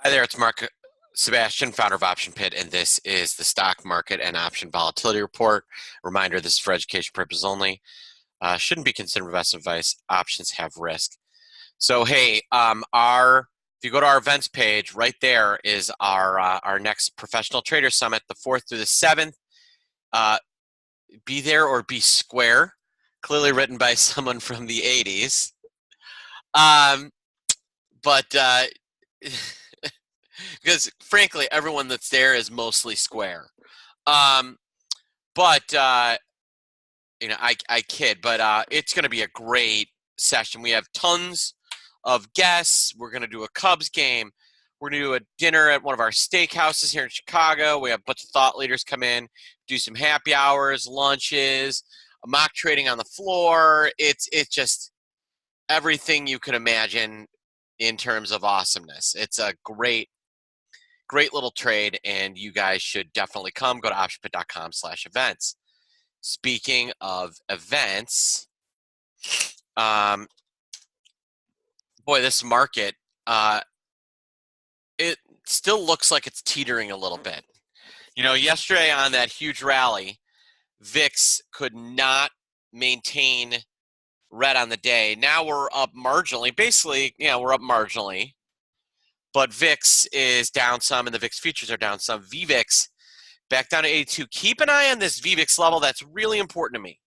Hi there, it's Mark Sebastian, founder of Option Pit, and this is the Stock Market and Option Volatility Report. Reminder, this is for education purposes only. Shouldn't be considered investment advice. Options have risk. So, hey, if you go to our events page, right there is our next Professional Trader Summit, the 4th through the 7th. Be there or be square, clearly written by someone from the 80s. Because frankly, everyone that's there is mostly square. I kid, but it's going to be a great session. We have tons of guests. We're going to do a Cubs game. We're going to do a dinner at one of our steakhouses here in Chicago. We have a bunch of thought leaders come in, do some happy hours, lunches, mock trading on the floor. It's just everything you can imagine in terms of awesomeness. It's a great little trade, and you guys should definitely come. Go to optionpit.com/events. Speaking of events, boy, this market, it still looks like it's teetering a little bit. You know, yesterday on that huge rally, VIX could not maintain red on the day. Now we're up marginally. Basically, we're up marginally. But VIX is down some, and the VIX futures are down some. VVIX back down to 82. Keep an eye on this VVIX level. That's really important to me.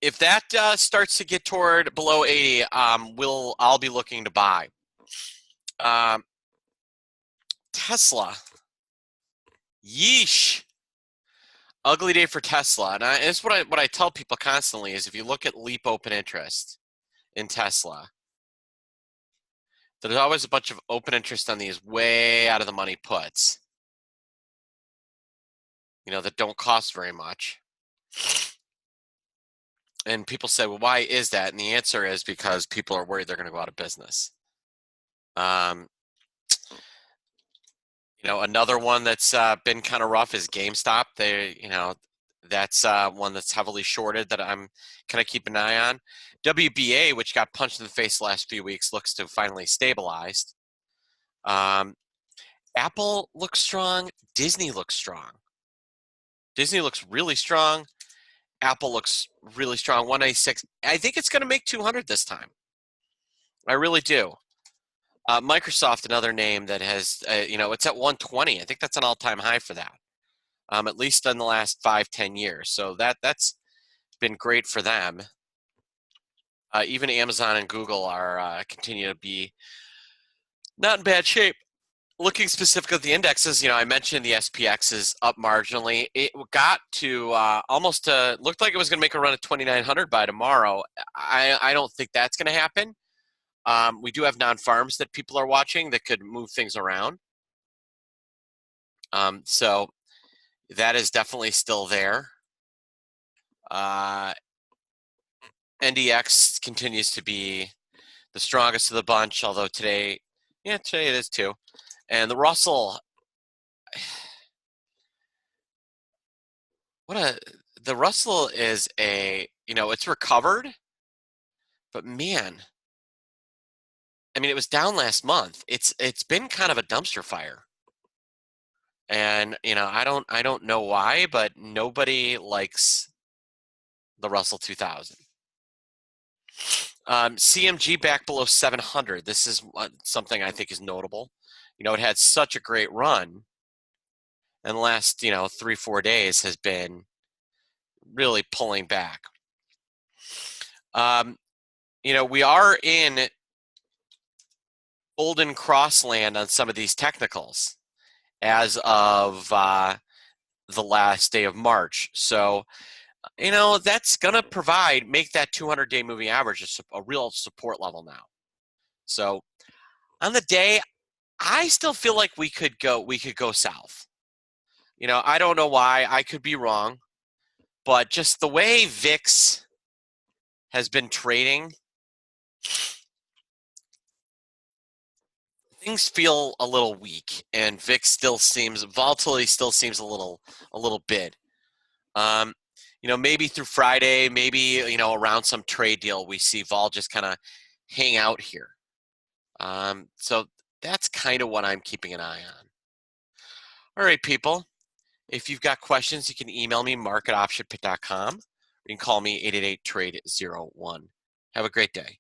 If that starts to get toward below 80, I'll be looking to buy. Tesla. Yeesh. Ugly day for Tesla. And it's what I tell people constantly is if you look at Leap Open Interest in Tesla, there's always a bunch of open interest on these way out of the money puts, that don't cost very much. And people say, well, why is that? And the answer is because people are worried they're going to go out of business. Another one that's been kind of rough is GameStop. That's one that's heavily shorted that I'm kind of keeping an eye on. WBA, which got punched in the face the last few weeks, looks to have finally stabilized. Apple looks strong. Disney looks strong. Disney looks really strong. Apple looks really strong. 196. I think it's going to make 200 this time. I really do. Microsoft, another name that has, it's at 120. I think that's an all-time high for that, at least in the last 5-10 years. So that's been great for them. Even Amazon and Google are continue to be not in bad shape. Looking specifically at the indexes, I mentioned the SPX is up marginally. It got to almost looked like it was going to make a run at 2,900 by tomorrow. I don't think that's going to happen. We do have non-farms that people are watching that could move things around. So that is definitely still there. NDX continues to be the strongest of the bunch, although today it is too. And the Russell, the Russell is it's recovered, but man, it was down last month. It's been kind of a dumpster fire. And, I don't know why, but nobody likes the Russell 2000. CMG back below 700. This is something I think is notable. It had such a great run, and the last, 3-4 days has been really pulling back. We are in Golden Cross land on some of these technicals as of the last day of March. So, that's going to make that 200-day moving average a real support level now. So on the day, I still feel like we could go south. I don't know why. I could be wrong. But just the way VIX has been trading, things feel a little weak, and volatility still seems a little bid. Maybe through Friday, maybe, around some trade deal, we see vol just kind of hang out here. So that's kind of what I'm keeping an eye on. All right, people. If you've got questions, you can email me, marketoptionpit.com. You can call me 888-TRADE-01. Have a great day.